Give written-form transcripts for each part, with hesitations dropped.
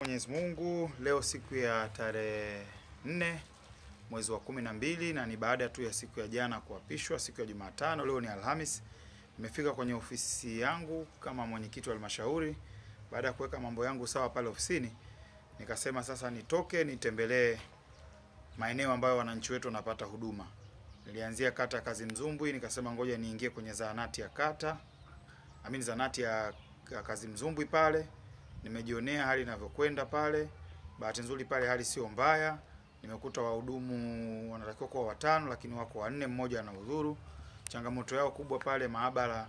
Mwenyezi Mungu, leo siku ya tarehe 4 mwezi wa 12 na ni baada tu ya siku ya jana kuapishwa siku ya Jumatano. Leo ni Alhamis. Nimefika kwenye ofisi yangu kama mwenyekiti wa halmashauri baada ya kuweka mambo yangu sawa pale ofisini. Nikasema sasa nitoke nitembelee maeneo ambayo wananchi wetu wanapata huduma. Nilianzia kata Kazimzumbwi, nikasema ngoja niingie kwenye zahanati ya kata. Zahanati ya Kazimzumbwi pale. Nimejionea hali inavyokwenda pale. Bahati nzuri pale hali sio mbaya. Nimekuta wahudumu wanatakiwa kuwa 5 lakini wako 4, mmoja ana udhuru. Changamoto yao kubwa pale maabara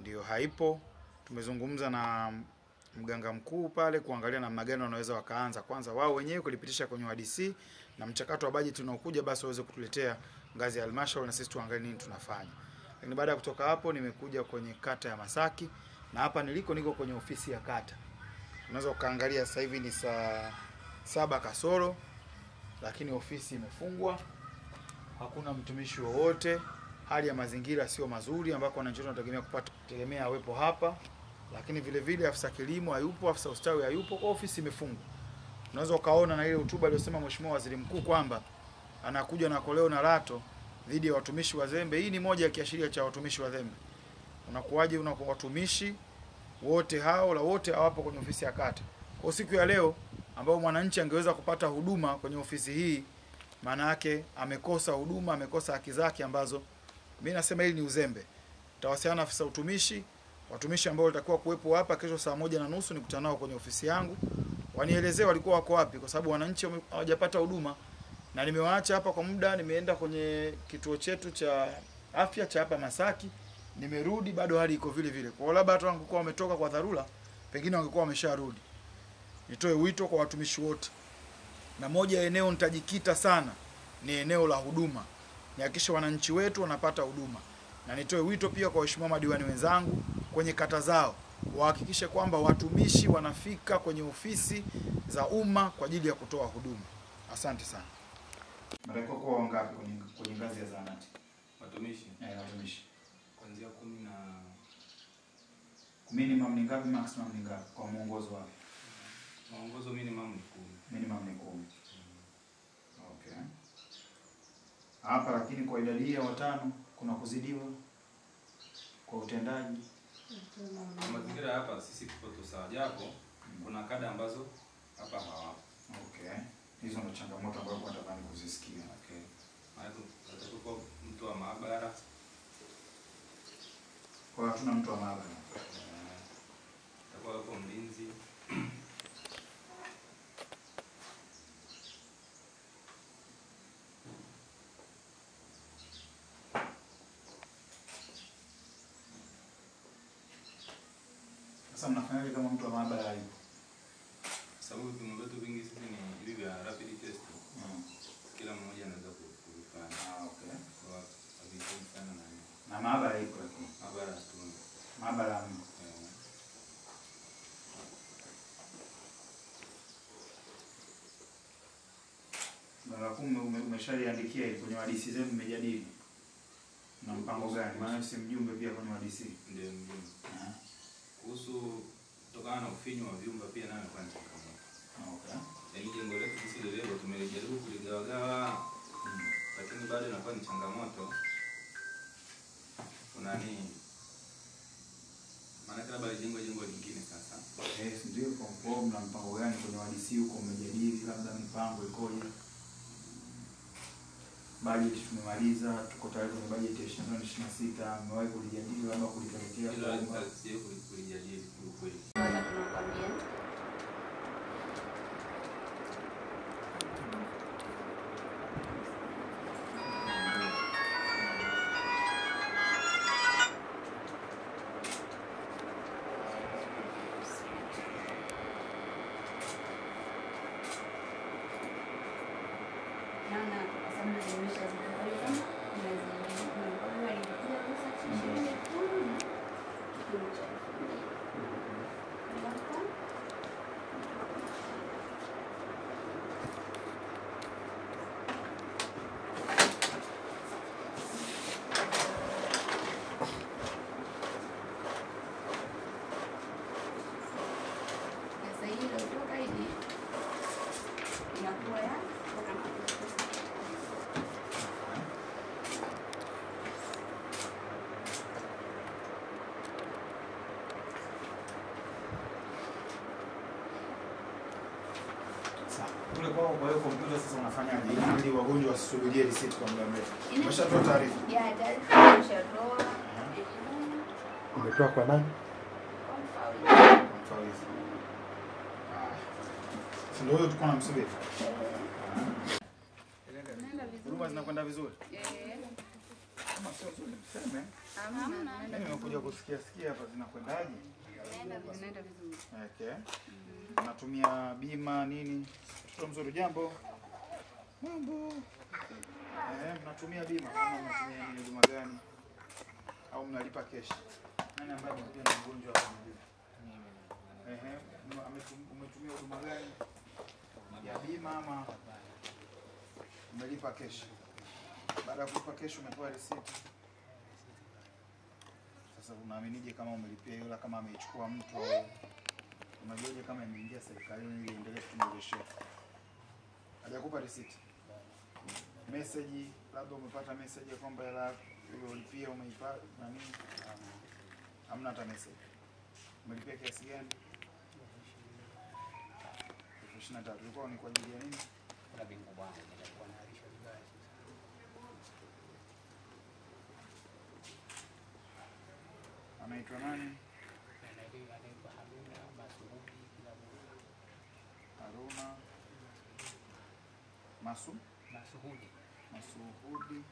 ndio haipo. Tumezungumza na mganga mkuu pale kuangalia namna gani wanaweza wakaanza kwanza wao wenyewe kulipitisha kwenye WDC na mchakato wa bajeti unaokuja basi waweze kutuletea ngazi ya halmashauri na sisi tuangalie nini tunafanya. Lakini baada ya kutoka hapo nimekuja kwenye kata ya Masaki na hapa niko kwenye ofisi ya kata. Unaweza kaangalia sasa hivi ni saa 7 kasoro lakini ofisi imefungwa. Hakuna mtumishi wowote. Hali ya mazingira sio mazuri ambako wananchi wanategemea kutegemea awepo hapa. Lakini vile vile afisa kilimo hayupo, afisa ustawi hayupo, kwa ofisi imefungwa. Unaweza ukaona na ile hotuba aliyosema Mheshimiwa Waziri Mkuu kwamba anakuja na koleo na lato dhidi ya watumishi wazembe. Hii ni moja ya kiashiria cha watumishi wazembe. Unakuwaje unakuwa watumishi wote hao la wote hawapo kwenye ofisi ya kata. Kwa siku ya leo ambao mwananchi angeweza kupata huduma kwenye ofisi hii, maana yake amekosa huduma, amekosa haki zake ambazo mimi nasema hili ni uzembe. Tawasiliana na afisa utumishi, watumishi ambao walitakiwa kuwepo hapa kesho saa 1:30 nikutana nao kwenye ofisi yangu. Wanielezee walikuwa wako wapi kwa sababu wananchi hawajapata huduma na nimewaacha hapa kwa muda. Nimeenda kwenye kituo chetu cha afya cha hapa Masaki. Nimerudi bado hali iko vile vile. Kwa labda watu wangekuwa wametoka kwa dharura, pengine wangekuwa wamesharudi. Nitoe wito kwa watumishi wote. Na moja ya eneo nitajikita sana ni eneo la huduma. Nihakikishe wananchi wetu wanapata huduma. Na nitoe wito pia kwa waheshimiwa madiwani wenzangu kwenye kata zao, wahakikishe kwamba watumishi wanafika kwenye ofisi za umma kwa ajili ya kutoa huduma. Asante sana. Mtakuwa kwa wangapi kwenye ngazi ya zahanati? Watumishi. Watumishi. Kuanzia 10 na minimum ni ngapi, maximum ni ngapi kwa muongozo wako? Muongozo minimum ni 10. Minimum ni 10. Okay. Hapa lakini kwa idadi ya 5 kuna kuzidiwa kwa utendaji. Mazingira hapa sisi tupo sawa japo kuna kada ambazo hapa hawapo. Okay. Hizo ndo changamoto ambazo kwa natamani kuzisikia. Okay. Maana tutakuwa mtu wa maabara. Kwa hatuna mtu wa maabara. Tutakuwa hapo mlinzi. Sasa mnafanyaje kama mtu wa maabara hayupo? Sababu vipimo vyetu vingi sisi ni hivi vya rapid test. Kila mmoja anaweza kufanya. Okay. Kwa sababu sana na maabara iko hapo. Maabara tu. Maabara umeshaliandikia kwenye WDC zenu mmejadili na mpango gani? Maana si mjumbe pia kwenye WDC. Ndio mjumbe. Kuhusu kutokana na ufinyu wa vyumba pia nayo kwa changamoto. Okay. Yaani jengo letu sisi leo tumejaribu kuligawagawa lakini bado inakuwa ni changamoto. Kuna nini? Maana labda jengo lingine sasa. Ndio kwa na mpango gani kwenye WDC huko mmejadili, labda mipango ikoje? Budget tumemaliza, tuko tayari kwenye budget ya 2026. Mmewahi kulijadili labda kulipelekea kwa sio kulijadili kwa kweli. Kule kwao kwa hiyo kompyuta sasa unafanyaje ili wagonjwa wasisubirie receipt kwa muda mrefu? Umeshatoa taarifa? Ya, taarifa nimeshatoa. Umetoa kwa nani? Mfawidhi. Si ndio huyo tulikuwa tunamsubiri? Huduma zinakwenda vizuri? Kama sio vizuri mseme. Mimi nimekuja kusikia hapa zinakwendaje? Zinaenda vizuri. Okay. Natumia bima nini? Mtoto mzuri, jambo. Mambo. Mnatumia bima kama mnatumia nini, huduma gani? Au mnalipa cash? Nani ambaye anakuja na mgonjwa hapa mjini? Umetumia huduma gani? Ya bima ama umelipa cash? Baada ya kulipa cash umepewa receipt. Sasa unaaminije kama umelipia yule, kama ameichukua mtu au unajuaje kama imeingia serikalini ili endelee kutumia? Hajakupa receipt. Message, labda umepata message ya kwamba hela uliyolipia umeipata na nini? Hamna hata message. Umelipia kiasi gani? 23. Ulikuwa ni kwa ajili ya nini? Kuna bingu bwana nilikuwa nalisha vibaya. Anaitwa nani? Anaitwa Haruna Masuhudi Haruna Masuhudi. Masuhudi. Masuhudi